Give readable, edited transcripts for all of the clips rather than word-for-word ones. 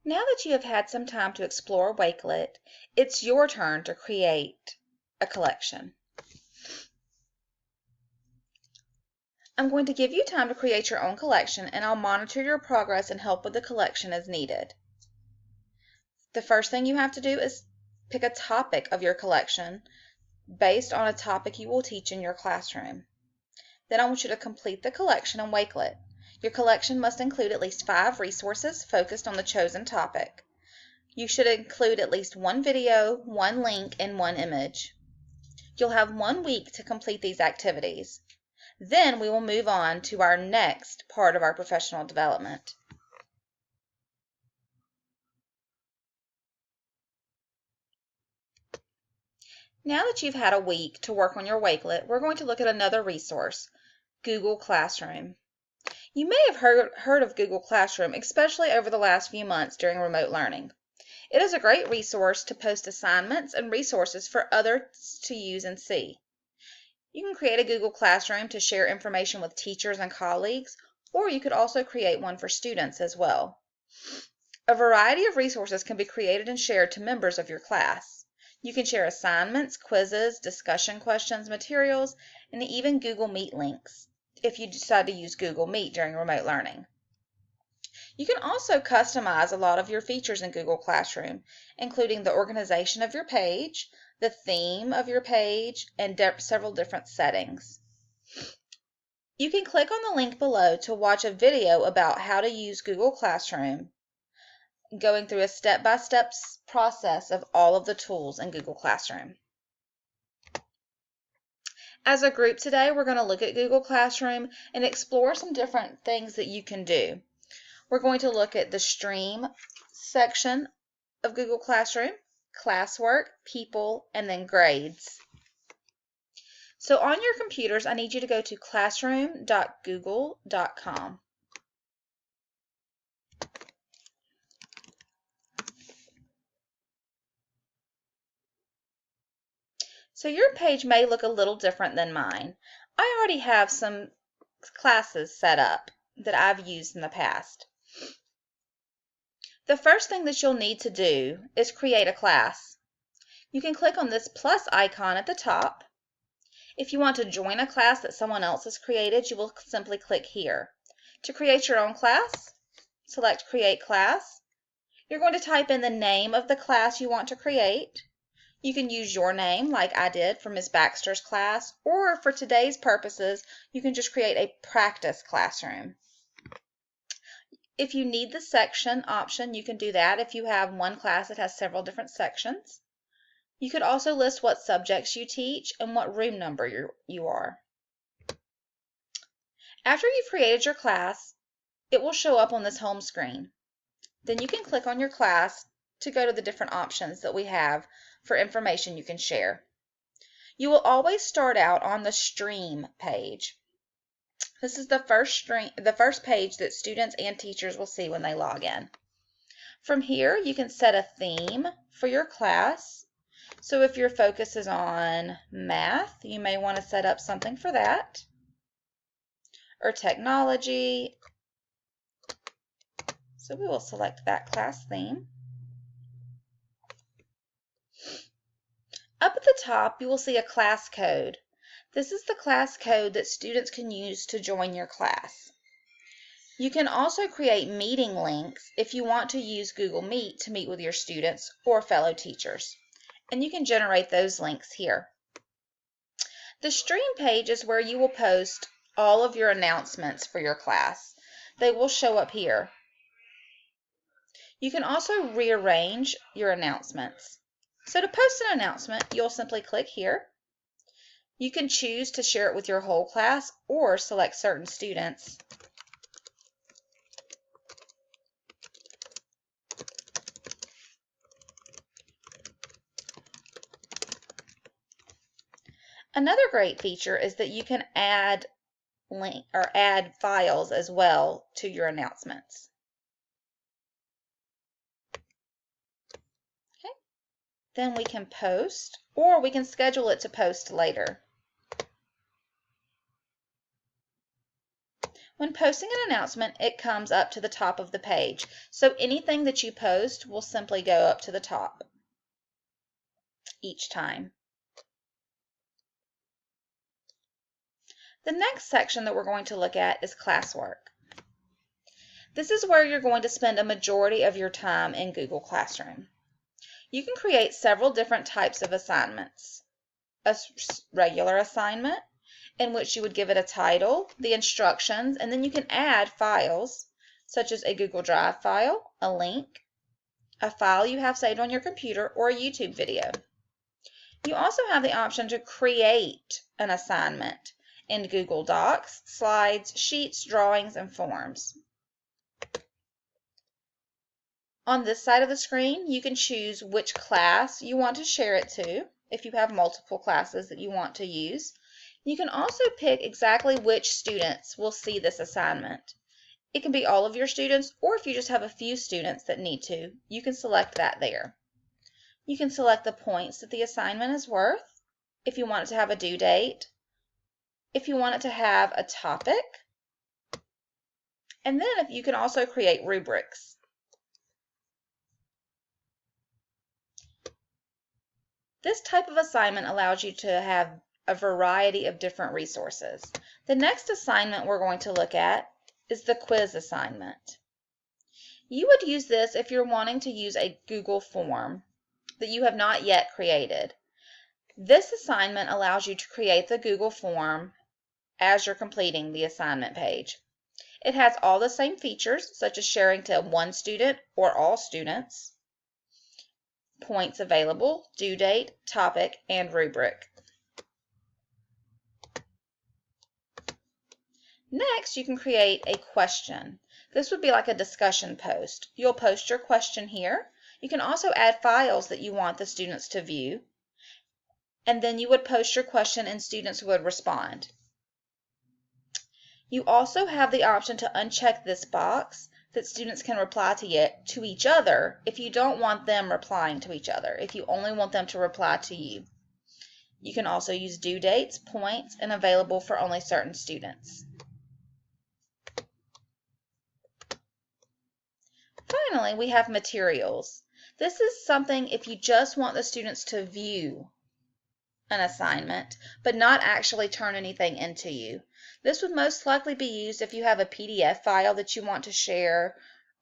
Now that you have had some time to explore Wakelet, it's your turn to create a collection. I'm going to give you time to create your own collection, and I'll monitor your progress and help with the collection as needed. The first thing you have to do is pick a topic of your collection based on a topic you will teach in your classroom. Then I want you to complete the collection in Wakelet. Your collection must include at least 5 resources focused on the chosen topic. You should include at least 1 video, 1 link, and 1 image. You'll have 1 week to complete these activities. Then we will move on to our next part of our professional development. Now that you've had a week to work on your Wakelet, we're going to look at another resource, Google Classroom. You may have heard of Google Classroom, especially over the last few months during remote learning. It is a great resource to post assignments and resources for others to use and see. You can create a Google Classroom to share information with teachers and colleagues, or you could also create one for students as well. A variety of resources can be created and shared to members of your class. You can share assignments, quizzes, discussion questions, materials, and even Google Meet links if you decide to use Google Meet during remote learning. You can also customize a lot of your features in Google Classroom, including the organization of your page, the theme of your page, and several different settings. You can click on the link below to watch a video about how to use Google Classroom, going through a step-by-step process of all of the tools in Google Classroom. As a group today, we're going to look at Google Classroom and explore some different things that you can do. We're going to look at the Stream section of Google Classroom, Classwork, People, and then Grades. So on your computers, I need you to go to classroom.google.com. So your page may look a little different than mine. I already have some classes set up that I've used in the past. The first thing that you'll need to do is create a class. You can click on this plus icon at the top. If you want to join a class that someone else has created, you will simply click here. To create your own class, select Create Class. You're going to type in the name of the class you want to create. You can use your name like I did for Ms. Baxter's class, or for today's purposes, you can just create a practice classroom. If you need the section option, you can do that if you have one class that has several different sections. You could also list what subjects you teach and what room number you are. After you've created your class, it will show up on this home screen. Then you can click on your class to go to the different options that we have for information you can share. You will always start out on the Stream page. This is the first page that students and teachers will see when they log in. From here, you can set a theme for your class. So if your focus is on math, you may want to set up something for that, or technology. So we will select that class theme. Up at the top, you will see a class code. This is the class code that students can use to join your class. You can also create meeting links if you want to use Google Meet to meet with your students or fellow teachers. And you can generate those links here. The Stream page is where you will post all of your announcements for your class. They will show up here. You can also rearrange your announcements. So to post an announcement, you'll simply click here. You can choose to share it with your whole class or select certain students. Another great feature is that you can add files as well to your announcements. Okay. Then we can post, or we can schedule it to post later. When posting an announcement, it comes up to the top of the page. So anything that you post will simply go up to the top each time. The next section that we're going to look at is classwork. This is where you're going to spend a majority of your time in Google Classroom. You can create several different types of assignments. A regular assignment, in which you would give it a title, the instructions, and then you can add files, such as a Google Drive file, a link, a file you have saved on your computer, or a YouTube video. You also have the option to create an assignment in Google Docs, slides, sheets, drawings, and forms. On this side of the screen, you can choose which class you want to share it to, if you have multiple classes that you want to use. You can also pick exactly which students will see this assignment. It can be all of your students, or if you just have a few students that need to, you can select that there. You can select the points that the assignment is worth, if you want it to have a due date, if you want it to have a topic, and then if you can also create rubrics. This type of assignment allows you to have a variety of different resources. The next assignment we're going to look at is the quiz assignment. You would use this if you're wanting to use a Google form that you have not yet created. This assignment allows you to create the Google form as you're completing the assignment page. It has all the same features, such as sharing to one student or all students, points available, due date, topic, and rubric. Next, you can create a question. This would be like a discussion post. You'll post your question here. You can also add files that you want the students to view, and then you would post your question and students would respond. You also have the option to uncheck this box that students can reply to each other if you don't want them replying to each other, if you only want them to reply to you. You can also use due dates, points, and available for only certain students. Finally, we have materials. This is something if you just want the students to view an assignment, but not actually turn anything into you. This would most likely be used if you have a PDF file that you want to share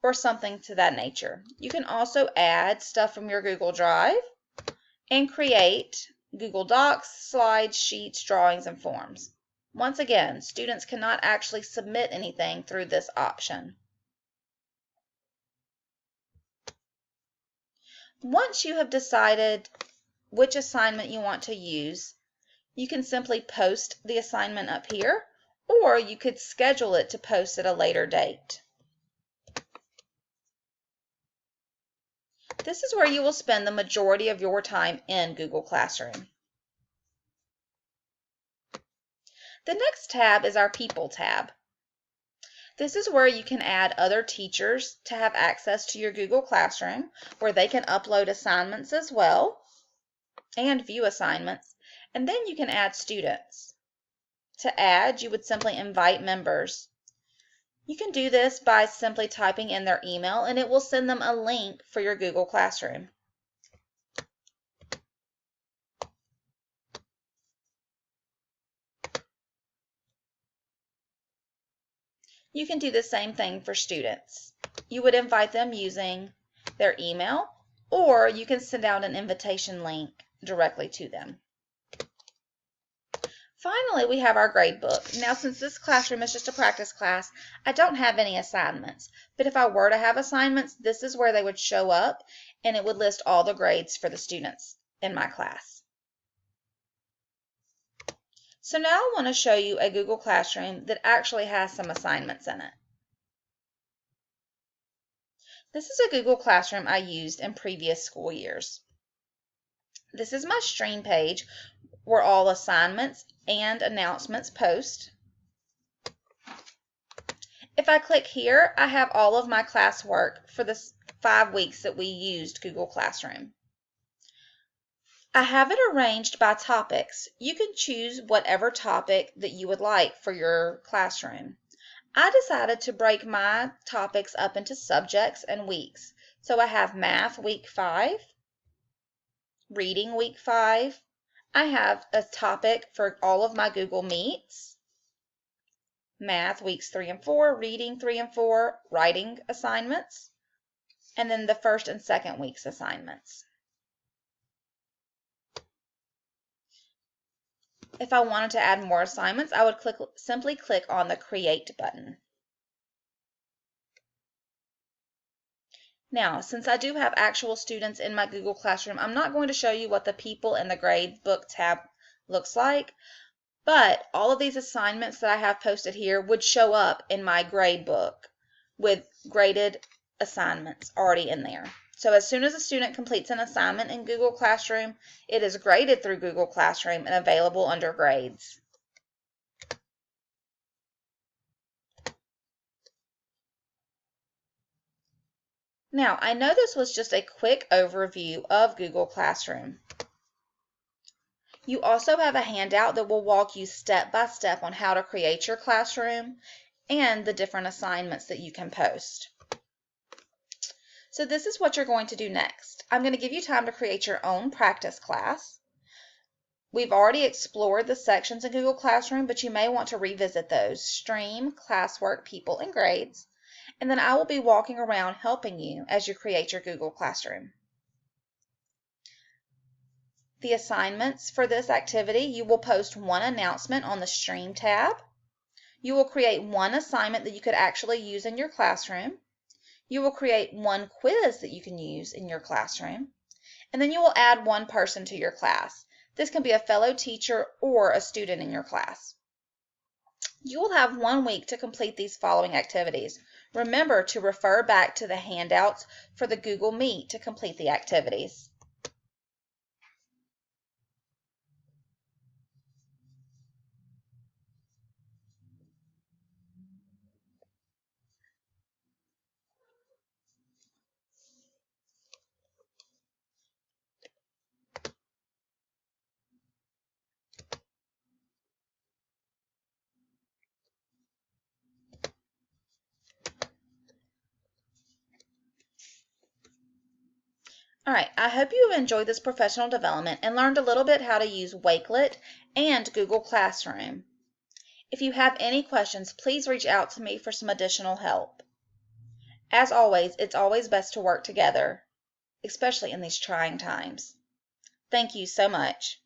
or something to that nature. You can also add stuff from your Google Drive and create Google Docs, slides, sheets, drawings, and forms. Once again, students cannot actually submit anything through this option. Once you have decided which assignment you want to use, you can simply post the assignment up here, or you could schedule it to post at a later date. This is where you will spend the majority of your time in Google Classroom. The next tab is our People tab. This is where you can add other teachers to have access to your Google Classroom, where they can upload assignments as well and view assignments, and then you can add students. To add, you would simply invite members. You can do this by simply typing in their email, and it will send them a link for your Google Classroom. You can do the same thing for students. You would invite them using their email, or you can send out an invitation link directly to them. Finally, we have our gradebook. Now, since this classroom is just a practice class, I don't have any assignments. But if I were to have assignments, this is where they would show up, and it would list all the grades for the students in my class. So now I want to show you a Google Classroom that actually has some assignments in it. This is a Google Classroom I used in previous school years. This is my stream page where all assignments and announcements post. If I click here, I have all of my classwork for the 5 weeks that we used Google Classroom. I have it arranged by topics. You can choose whatever topic that you would like for your classroom. I decided to break my topics up into subjects and weeks. So I have math week 5, reading week 5. I have a topic for all of my Google Meets, math weeks 3 and 4, reading 3 and 4, writing assignments, and then the first and second week's assignments. If I wanted to add more assignments, I would simply click on the Create button. Now, since I do have actual students in my Google Classroom, I'm not going to show you what the People and the Grade Book tab looks like, but all of these assignments that I have posted here would show up in my grade book with graded assignments already in there. So as soon as a student completes an assignment in Google Classroom, it is graded through Google Classroom and available under Grades. Now, I know this was just a quick overview of Google Classroom. You also have a handout that will walk you step by step on how to create your classroom and the different assignments that you can post. So this is what you're going to do next. I'm going to give you time to create your own practice class. We've already explored the sections in Google Classroom, but you may want to revisit those: Stream, Classwork, People, and Grades. And then I will be walking around helping you as you create your Google Classroom. The assignments for this activity: you will post one announcement on the Stream tab. You will create one assignment that you could actually use in your classroom. You will create one quiz that you can use in your classroom. And then you will add one person to your class. This can be a fellow teacher or a student in your class. You will have 1 week to complete these following activities. Remember to refer back to the handouts for the Google Meet to complete the activities. All right, I hope you have enjoyed this professional development and learned a little bit how to use Wakelet and Google Classroom. If you have any questions, please reach out to me for some additional help. As always, it's always best to work together, especially in these trying times. Thank you so much.